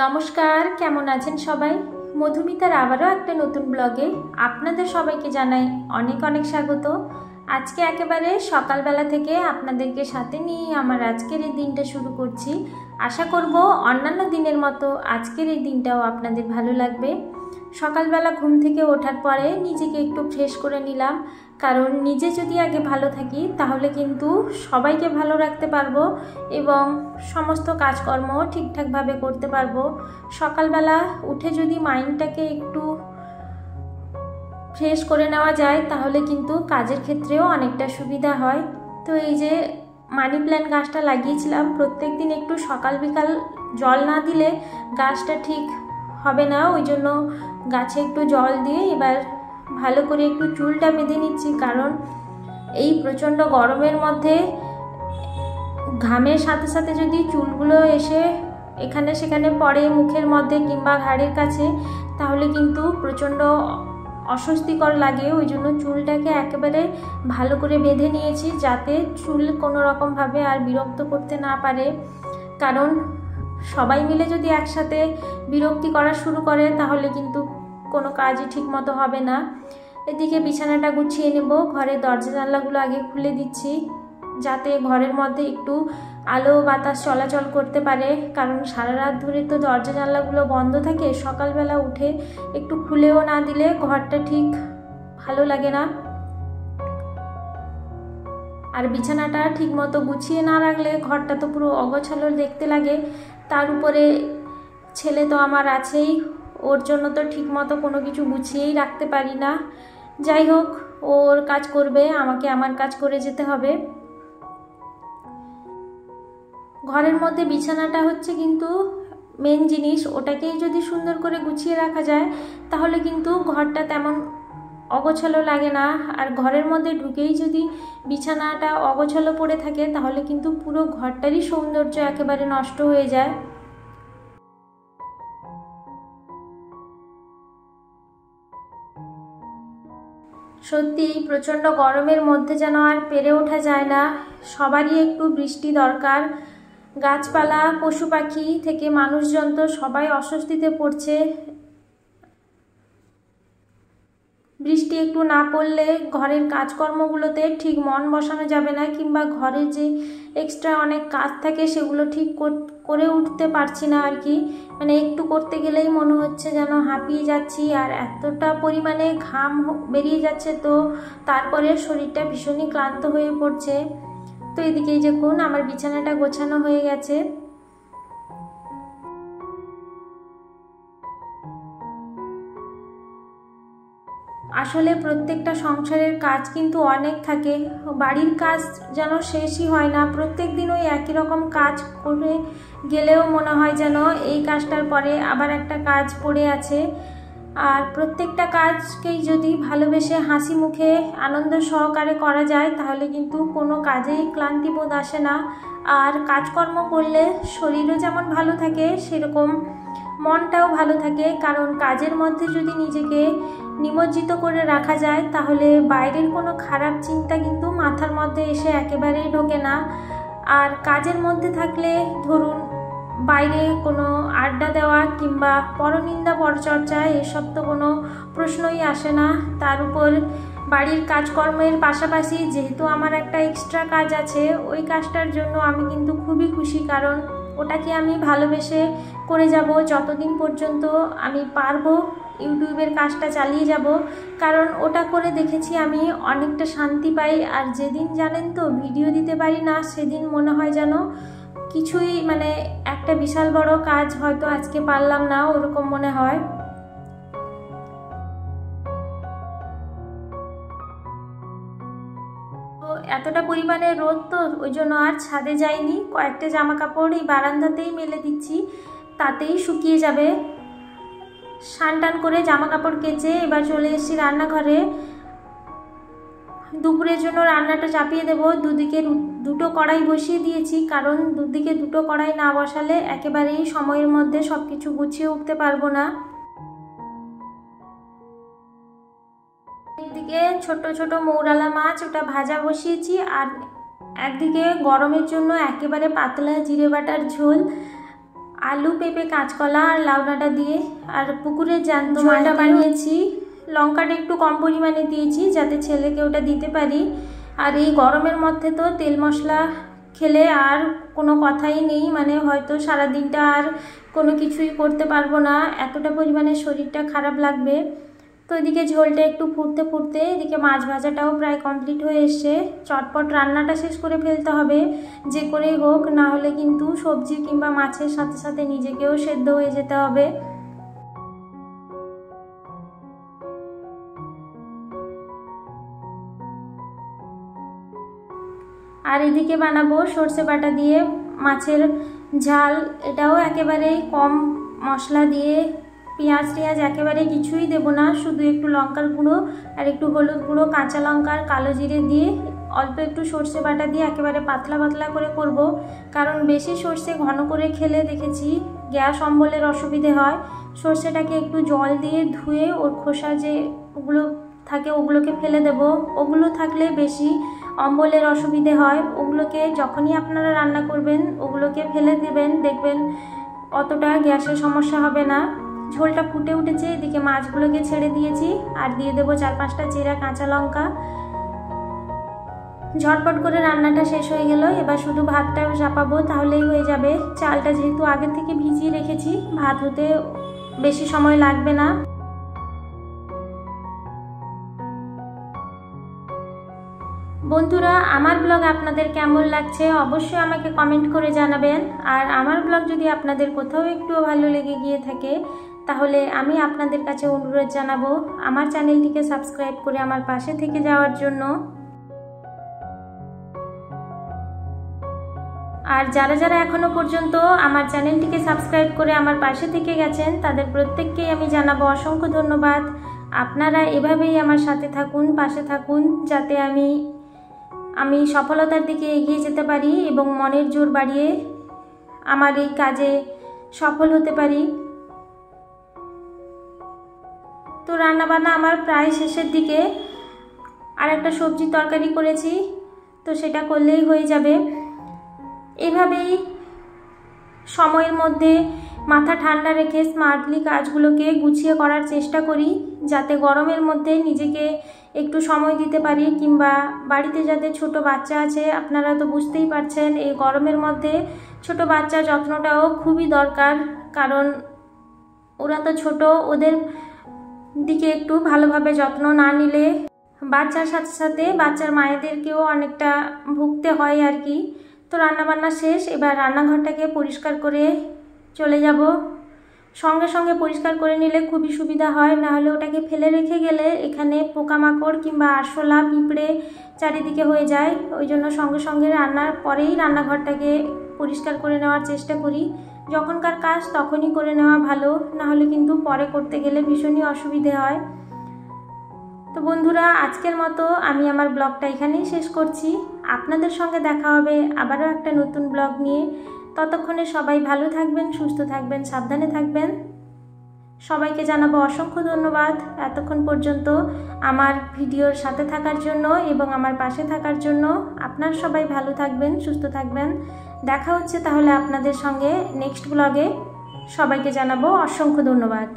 নমস্কার, কেমন আছেন সবাই? মধুমিতার আবারও একটা নতুন ব্লগে আপনাদের সবাইকে জানাই অনেক অনেক স্বাগত। আজকে একেবারে সকালবেলা থেকে আপনাদেরকে সাথে নিয়ে আমার আজকের এই দিনটা শুরু করছি। আশা করব অন্যান্য দিনের মতো আজকের এই দিনটাও আপনাদের ভালো লাগবে। সকালবেলা ঘুম থেকে ওঠার পরে নিজেকে একটু ফ্রেশ করে নিলাম, কারণ নিজে যদি আগে ভালো থাকি তাহলে কিন্তু সবাইকে ভালো রাখতে পারবো এবং সমস্ত কাজকর্ম ঠিকঠাকভাবে করতে পারবো। সকালবেলা উঠে যদি মাইন্ডটাকে একটু ফ্রেশ করে নেওয়া যায় তাহলে কিন্তু কাজের ক্ষেত্রেও অনেকটা সুবিধা হয়। তো এই যে মানি প্ল্যান্ট গাছটা লাগিয়েছিলাম, প্রত্যেক দিন একটু সকাল বিকাল জল না দিলে গাছটা ঠিক হবে না, ওই জন্য গাছে একটু জল দিয়ে এবার ভালো করে একটু চুলটা বেঁধে নিচ্ছি, কারণ এই প্রচণ্ড গরমের মধ্যে ঘামের সাথে সাথে যদি চুলগুলো এসে এখানে সেখানে পড়ে মুখের মধ্যে কিংবা ঘাড়ের কাছে তাহলে কিন্তু প্রচণ্ড অস্বস্তিকর লাগে। ওই জন্য চুলটাকে একেবারে ভালো করে বেঁধে নিয়েছি যাতে চুল কোনো রকমভাবে আর বিরক্ত করতে না পারে, কারণ সবাই মিলে যদি একসাথে বিরক্তি করা শুরু করে তাহলে কিন্তু কোনো কাজই ঠিক মতো হবে না। এদিকে বিছানাটা গুছিয়ে নেব, ঘরের দরজা জানলাগুলো আগে খুলে দিচ্ছি যাতে ঘরের মধ্যে একটু আলো বাতাস চলাচল করতে পারে, কারণ সারা রাত ধরে তো দরজা জানলাগুলো বন্ধ থাকে, সকালবেলা উঠে একটু খুলেও না দিলে ঘরটা ঠিক ভালো লাগে না। আর বিছানাটা ঠিক মতো গুছিয়ে না রাখলে ঘরটা তো পুরো অগোছালো দেখতে লাগে। তার উপরে ছেলে তো আমার আছেই, ওর জন্য তো ঠিক মতো কোনো কিছু গুছিয়েই রাখতে পারি না। যাই হোক, ওর কাজ করবে, আমাকে আমার কাজ করে যেতে হবে। ঘরের মধ্যে বিছানাটা হচ্ছে কিন্তু মেন জিনিস, ওটাকেই যদি সুন্দর করে গুছিয়ে রাখা যায় তাহলে কিন্তু ঘরটা তেমন অগোছালো লাগে না। আর ঘরের মধ্যে ঢুকেই যদি বিছানাটা অগোছালো পড়ে থাকে তাহলে কিন্তু পুরো ঘরটারই সৌন্দর্য একেবারে নষ্ট হয়ে যায়। সত্যি প্রচণ্ড গরমের মধ্যে যেন আর পেরে ওঠা যায় না। সবারই একটু বৃষ্টি দরকার। গাছপালা পশু পাখি থেকে মানুষজন তো সবাই অস্বস্তিতে পড়ছে। বৃষ্টি একটু না পড়লে ঘরের কাজকর্মগুলোতে ঠিক মন বসানো যাবে না, কিংবা ঘরের যে এক্সট্রা অনেক কাজ থাকে সেগুলো ঠিক করে উঠতে পারছি না আর কি। মানে একটু করতে গেলেই মনে হচ্ছে যেন হাঁপিয়ে যাচ্ছি, আর এতটা পরিমাণে ঘাম বেরিয়ে যাচ্ছে, তো তারপরে শরীরটা ভীষণই ক্লান্ত হয়ে পড়ছে। তো এদিকেই দেখুন আমার বিছানাটা গোছানো হয়ে গেছে। আসলে প্রত্যেকটা সংসারের কাজ কিন্তু অনেক থাকে, বাড়ির কাজ যেন শেষই হয় না। প্রত্যেক দিন ওই একই রকম কাজ করে গেলেও মনে হয় যেন এই কাজটার পরে আবার একটা কাজ পড়ে আছে। আর প্রত্যেকটা কাজকেই যদি ভালোবেসে হাসি মুখে আনন্দ সহকারে করা যায় তাহলে কিন্তু কোনো কাজেই ক্লান্তিবোধ আসে না। আর কাজকর্ম করলে শরীরও যেমন ভালো থাকে সেরকম মনটাও ভালো থাকে, কারণ কাজের মধ্যে যদি নিজেকে নিমজ্জিত করে রাখা যায় তাহলে বাইরের কোনো খারাপ চিন্তা কিন্তু মাথার মধ্যে এসে একেবারেই ঢোকে না। আর কাজের মধ্যে থাকলে ধরুন বাইরে কোনো আড্ডা দেওয়া কিংবা পরনিন্দা পরচর্চা এসব তো কোনো প্রশ্নই আসে না। তার উপর বাড়ির কাজকর্মের পাশাপাশি যেহেতু আমার একটা এক্সট্রা কাজ আছে, ওই কাজটার জন্য আমি কিন্তু খুবই খুশি, কারণ ওটাকে আমি ভালোবেসে করে যাব যতদিন পর্যন্ত আমি পারবো। ইউটিউবের কাজটা চালিয়ে যাব, কারণ ওটা করে দেখেছি আমি অনেকটা শান্তি পাই। আর যেদিন জানেন তো ভিডিও দিতে পারি না সেদিন মনে হয় যেন কিছুই, মানে একটা বিশাল বড় কাজ হয়তো আজকে পারলাম না, ওরকম মনে হয়। তো এতটা পরিমাণে রোদ তো ওই জন্য আর ছাদে যাইনি, কয়েকটা জামা কাপড় এই বারান্দাতেই মেলে দিচ্ছি, তাতেই শুকিয়ে যাবে। স্নান টান করে জামা কাপড় কেচে এবার চলে এসেছি রান্নাঘরে। দুপুরের জন্য রান্নাটা চাপিয়ে দেবো। দুদিকে দুটো কড়াই বসিয়ে দিয়েছি, কারণ দুদিকে দুটো কড়াই না বসালে একেবারেই সময়ের মধ্যে সব কিছু গুছিয়ে উঠতে পারবো না। একদিকে ছোট ছোট মৌরালা মাছ ওটা ভাজা বসিয়েছি, আর একদিকে গরমের জন্য একেবারে পাতলা জিরে বাটার ঝোল। আলু, পেঁপে, কাঁচকলা আর লাউ ডাঁটা দিয়ে আর পুকুরের জ্যান্ত মাছটা বানিয়েছি। লঙ্কাটা একটু কম পরিমাণে দিয়েছি যাতে ছেলেকে ওটা দিতে পারি। আর এই গরমের মধ্যে তো তেল মশলা খেলে আর কোনো কথাই নেই, মানে হয়তো সারাদিনটা আর কোনো কিছুই করতে পারবো না, এতটা পরিমাণে শরীরটা খারাপ লাগবে। তো এদিকে ঝোলটা একটু ফুটতে ফুটতে এদিকে মাছ ভাজাটাও প্রায় কমপ্লিট হয়ে এসছে। চটপট রান্নাটা শেষ করে ফেলতে হবে যে করেই হোক, না হলে কিন্তু সবজি কিংবা মাছের সাথে সাথে নিজেকেও সেদ্ধ হয়ে যেতে হবে। আর এদিকে বানাবো সর্ষে বাটা দিয়ে মাছের ঝাল। এটাও একেবারেই কম মশলা দিয়ে, পেঁয়াজ টিয়াজ একেবারে কিছুই দেবো না, শুধু একটু লঙ্কার গুঁড়ো আর একটু হলুদ গুঁড়ো, কাঁচা লঙ্কা আর কালো জিরে দিয়ে অল্প একটু সর্ষে বাটা দিয়ে একেবারে পাতলা পাতলা করে করব। কারণ বেশি সর্ষে ঘন করে খেলে দেখেছি গ্যাস অম্বলের অসুবিধে হয়। সর্ষেটাকে একটু জল দিয়ে ধুয়ে ওর খোসা যে ওগুলো থাকে ওগুলোকে ফেলে দেব, ওগুলো থাকলে বেশি অম্বলের অসুবিধে হয়। ওগুলোকে যখনই আপনারা রান্না করবেন ওগুলোকে ফেলে দেবেন, দেখবেন অতটা গ্যাসের সমস্যা হবে না। ঝোলটা ফুটে উঠেছে, এদিকে মাছগুলোকে ছেড়ে দিয়েছি আর দিয়ে দেবো 4-5টা চিরা কাঁচা লঙ্কা। ঝটপট করে রান্নাটা শেষ হয়ে গেল, এবার শুধু ভাতটা চাপাবো তাহলেই হয়ে যাবে। চালটা যেহেতু আগে থেকে ভিজিয়ে রেখেছি, ভাত হতে বেশি সময় লাগবে না। বন্ধুরা, আমার ব্লগ আপনাদের কেমন লাগছে অবশ্যই আমাকে কমেন্ট করে জানাবেন। আর আমার ব্লগ যদি আপনাদের কোথাও একটু ভালো লেগে গিয়ে থাকে তাহলে আমি আপনাদের কাছে অনুরোধ জানাবো আমার চ্যানেলটিকে সাবস্ক্রাইব করে আমার পাশে থেকে যাওয়ার জন্য। আর যারা যারা এখনো পর্যন্ত আমার চ্যানেলটিকে সাবস্ক্রাইব করে আমার পাশে থেকে গেছেন তাদের প্রত্যেককেই আমি জানাবো অসংখ্য ধন্যবাদ। আপনারা এভাবেই আমার সাথে থাকুন, পাশে থাকুন, যাতে আমি সফলতার দিকে এগিয়ে যেতে পারি এবং মনের জোর বাড়িয়ে আমার এই কাজে সফল হতে পারি। তো রান্নাবান্না আমার প্রায় শেষের দিকে। আর একটা সবজি তরকারি করেছি, তো সেটা করলেই হয়ে যাবে। এভাবেই সময়ের মধ্যে মাথা ঠান্ডা রেখে স্মার্টলি কাজগুলোকে গুছিয়ে করার চেষ্টা করি, যাতে গরমের মধ্যে নিজেকে একটু সময় দিতে পারি। কিংবা বাড়িতে যাদের ছোট বাচ্চা আছে, আপনারা তো বুঝতেই পারছেন এই গরমের মধ্যে ছোট বাচ্চার যত্নটাও খুবই দরকার। কারণ ওরা তো ছোট, ওদের দিকে একটু ভালোভাবে যত্ন না নিলে বাচ্চার সাথে সাথে বাচ্চার মায়েদেরকেও অনেকটা ভুগতে হয় আর কি। তো রান্নাবান্না শেষ, এবার রান্নাঘরটাকে পরিষ্কার করে চলে যাব। সঙ্গে সঙ্গে পরিষ্কার করে নিলে খুবই সুবিধা হয়, না হলে ওটাকে ফেলে রেখে গেলে এখানে পোকামাকড় কিংবা আরশোলা পিঁপড়ে চারিদিকে হয়ে যায়। ওই জন্য সঙ্গে সঙ্গে রান্নার পরেই রান্নাঘরটাকে পরিষ্কার করে নেওয়ার চেষ্টা করি। যখনকার কাজ তখনই করে নেওয়া ভালো, না হলে কিন্তু পরে করতে গেলে ভীষণই অসুবিধে হয়। তো বন্ধুরা, আজকের মতো আমি আমার ব্লগটা এখানেই শেষ করছি। আপনাদের সঙ্গে দেখা হবে আবারও একটা নতুন ব্লগ নিয়ে। ততক্ষণে সবাই ভালো থাকবেন, সুস্থ থাকবেন, সাবধানে থাকবেন। সবাইকে জানাবো অসংখ্য ধন্যবাদ এতক্ষণ পর্যন্ত আমার ভিডিওর সাথে থাকার জন্য এবং আমার পাশে থাকার জন্য। আপনারা সবাই ভালো থাকবেন, সুস্থ থাকবেন। দেখা হচ্ছে তাহলে আপনাদের সঙ্গে নেক্সট ব্লগে। সবাইকে জানাবো অসংখ্য ধন্যবাদ।